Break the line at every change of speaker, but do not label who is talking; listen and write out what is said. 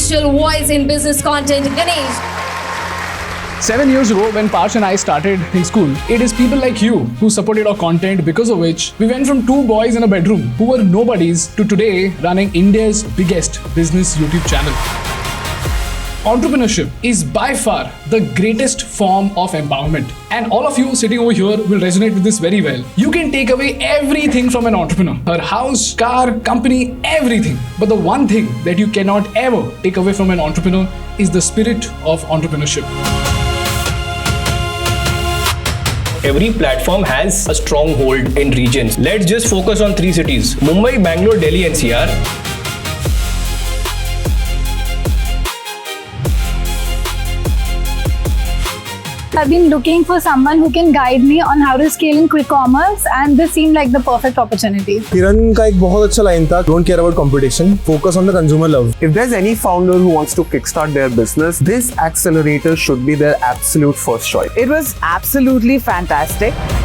digital voice in business content. Ganesh.
7 years ago, when Parsh and I started in school, it is people like you who supported our content, because of which we went from 2 boys in a bedroom who were nobodies to today running India's biggest business YouTube channel. Entrepreneurship is by far the greatest form of empowerment, and all of you sitting over here will resonate with this very well. You can take away everything from an entrepreneur: her house, car, company, everything. But the one thing that you cannot ever take away from an entrepreneur is the spirit of entrepreneurship.
Every platform has a stronghold in regions. Let's just focus on 3 cities: Mumbai, Bangalore, Delhi, NCR.
I've been looking for someone who can guide me on how to scale in quick commerce, and this seemed like the perfect opportunity.
किरण का एक बहुत अच्छा line था, don't care about competition, focus on the consumer love.
If there's any founder who wants to kickstart their business, this accelerator should be their absolute first choice.
It was absolutely fantastic.